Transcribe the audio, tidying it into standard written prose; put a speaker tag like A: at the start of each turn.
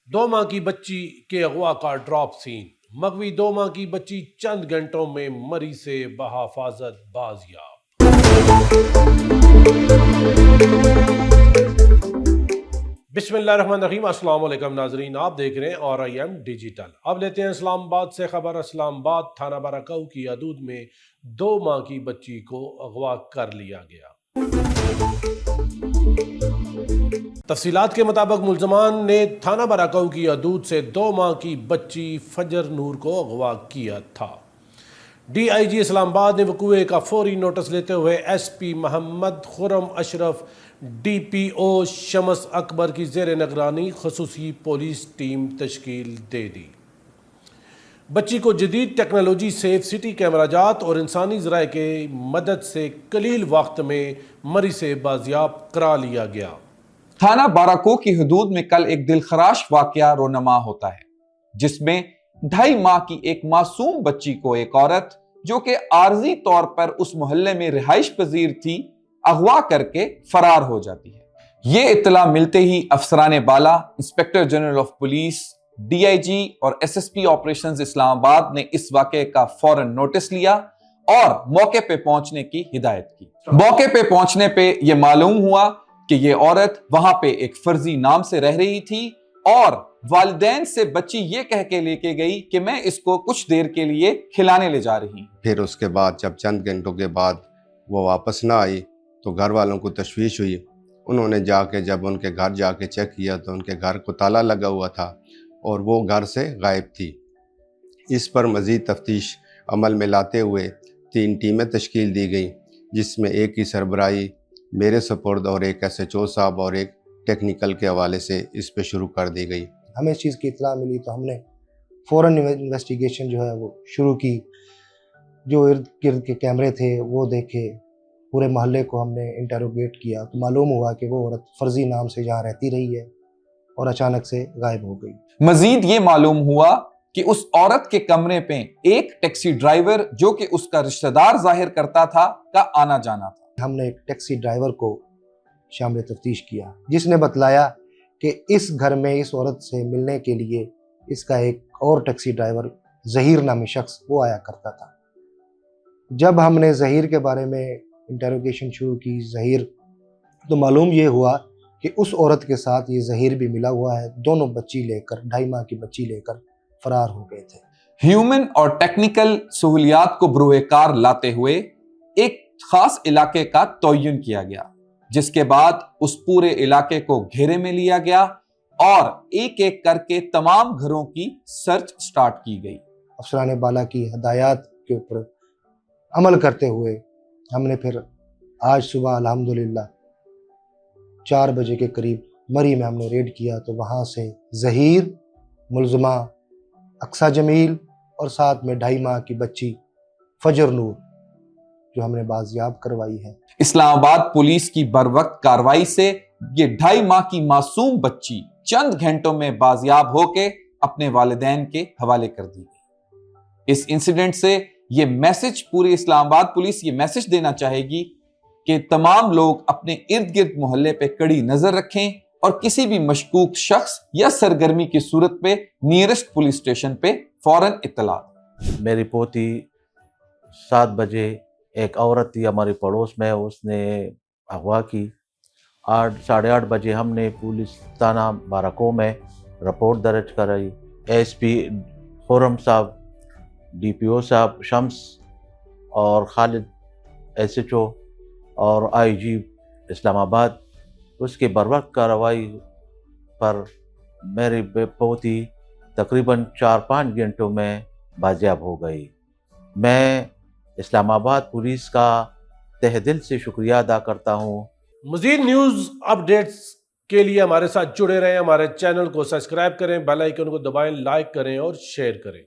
A: دو ماہ کی بچی کے اغوا کا ڈراپ سین، مغوی 2 ماہ کی بچی چند گھنٹوں میں مری سے بحفاظت بازیاب۔ بسم اللہ الرحمن الرحیم۔ السلام علیکم ناظرین، آپ دیکھ رہے ہیں RIM ڈیجیٹل۔ اب لیتے ہیں اسلام آباد سے خبر۔ اسلام آباد تھانہ بارہ کی حدود میں 2 ماہ کی بچی کو اغوا کر لیا گیا۔ تفصیلات کے مطابق ملزمان نے تھانہ بارہ کی حدود سے 2 ماہ کی بچی فجر نور کو اغوا کیا تھا۔ DIG اسلام آباد نے وقوع کا فوری نوٹس لیتے ہوئے SP محمد خرم اشرف DPO شمس اکبر کی زیر نگرانی خصوصی پولیس ٹیم تشکیل دے دی۔ بچی کو جدید ٹیکنالوجی سیف سٹی کیمرہ جات اور انسانی ذرائع کے مدد سے قلیل وقت میں مری سے بازیاب کرا لیا گیا۔
B: تھانہ بارہ کی حدود میں کل ایک دلخراش واقعہ رونما ہوتا ہے، جس میں 2.5 ماہ کی ایک معصوم بچی کو ایک عورت جو کہ عارضی طور پر اس محلے میں رہائش پذیر تھی اغوا کر کے فرار ہو جاتی ہے۔ یہ اطلاع ملتے ہی افسران بالا، inspector general of police, DIG اور SSP آپریشنز اسلام آباد نے اس واقعے کا فوراً نوٹس لیا اور موقع پہ پہنچنے کی ہدایت کی۔ موقع پہ پہنچنے پہ یہ معلوم ہوا کہ یہ عورت وہاں پہ ایک فرضی نام سے رہ رہی تھی اور والدین سے بچی یہ کہہ کے لے کے گئی کہ میں اس کو کچھ دیر کے لیے کھلانے لے جا رہی ہوں۔
C: پھر اس کے بعد جب چند گھنٹوں کے بعد وہ واپس نہ آئی تو گھر والوں کو تشویش ہوئی۔ انہوں نے جب ان کے گھر جا کے چیک کیا تو ان کے گھر کو تالا لگا ہوا تھا اور وہ گھر سے غائب تھی۔ اس پر مزید تفتیش عمل میں لاتے ہوئے 3 ٹیمیں تشکیل دی گئیں، جس میں ایک کی سربراہی میرے سپرد اور ایک SHO صاحب اور ایک ٹیکنیکل کے حوالے سے اس پہ شروع کر دی گئی۔
D: ہمیں اس چیز کی اطلاع ملی تو ہم نے فوراً انویسٹیگیشن جو ہے وہ شروع کی۔ جو ارد گرد کے کیمرے تھے وہ دیکھے، پورے محلے کو ہم نے انٹروگیٹ کیا تو معلوم ہوا کہ وہ عورت فرضی نام سے جہاں رہتی رہی ہے اور اچانک سے غائب ہو گئی۔
B: مزید یہ معلوم ہوا کہ اس عورت کے کمرے پہ ایک ٹیکسی ڈرائیور جو کہ اس کا رشتہ دار ظاہر کرتا تھا کا آنا جانا تھا۔
D: ہم نے ایک ٹیکسی ڈرائیور کو شامل تفتیش کیا جس نے بتلایا کہ اس گھر میں اس عورت سے ملنے کے لیے اس کا ایک اور ٹیکسی ڈرائیور ظہیر نامی شخص وہ آیا کرتا تھا۔ جب ہم نے ظہیر کے بارے میں انٹروگیشن شروع کی تو معلوم یہ ہوا کہ اس عورت کے ساتھ یہ ظہیر بھی ملا ہوا ہے۔ دونوں بچی لے کر 2.5 ماہ کی بچی لے کر فرار ہو گئے تھے۔
B: ہیومن اور ٹیکنیکل سہولیات کو بروئے کار لاتے ہوئے ایک خاص علاقے کا تعین کیا گیا، جس کے بعد اس پورے علاقے کو گھیرے میں لیا گیا اور ایک ایک کر کے تمام گھروں کی سرچ سٹارٹ کی گئی۔
D: افسران بالا کی ہدایات کے اوپر عمل کرتے ہوئے ہم نے پھر آج صبح الحمدللہ 4 بجے کے قریب مری میں ہم نے ریڈ کیا تو وہاں سے ظہیر، ملزمہ اقصیٰ جمیل اور ساتھ میں 2.5 ماہ کی بچی فجر نور جو ہم نے بازیاب کروائی ہے۔
B: اسلام آباد پولیس کی بروقت کارروائی سے یہ 2.5 ماہ کی معصوم بچی چند گھنٹوں میں بازیاب ہو کے اپنے والدین کے حوالے کر دی گئی۔ اس انسیڈنٹ سے یہ میسج پوری اسلام آباد پولیس یہ میسج دینا چاہے گی کہ تمام لوگ اپنے ارد گرد محلے پہ کڑی نظر رکھیں اور کسی بھی مشکوک شخص یا سرگرمی کی صورت پہ نیئرسٹ پولیس اسٹیشن پہ فوراً اطلاع۔
E: میری پوتی 7 بجے ایک عورت تھی ہمارے پڑوس میں، اس نے اغوا کی۔ 8:30 بجے ہم نے پولیس تھانہ بارہ میں رپورٹ درج کرائی۔ SP خرم صاحب، DPO صاحب شمس اور خالد SHO اور IG اسلام آباد، اس کے بروقت کارروائی پر میری پوتی تقریباً 4-5 گھنٹوں میں بازیاب ہو گئی۔ میں اسلام آباد پولیس کا تہ دل سے شکریہ ادا کرتا ہوں۔
A: مزید نیوز اپڈیٹس کے لیے ہمارے ساتھ جڑے رہیں، ہمارے چینل کو سبسکرائب کریں، بیل آئیکن کو دبائیں، لائک کریں اور شیئر کریں۔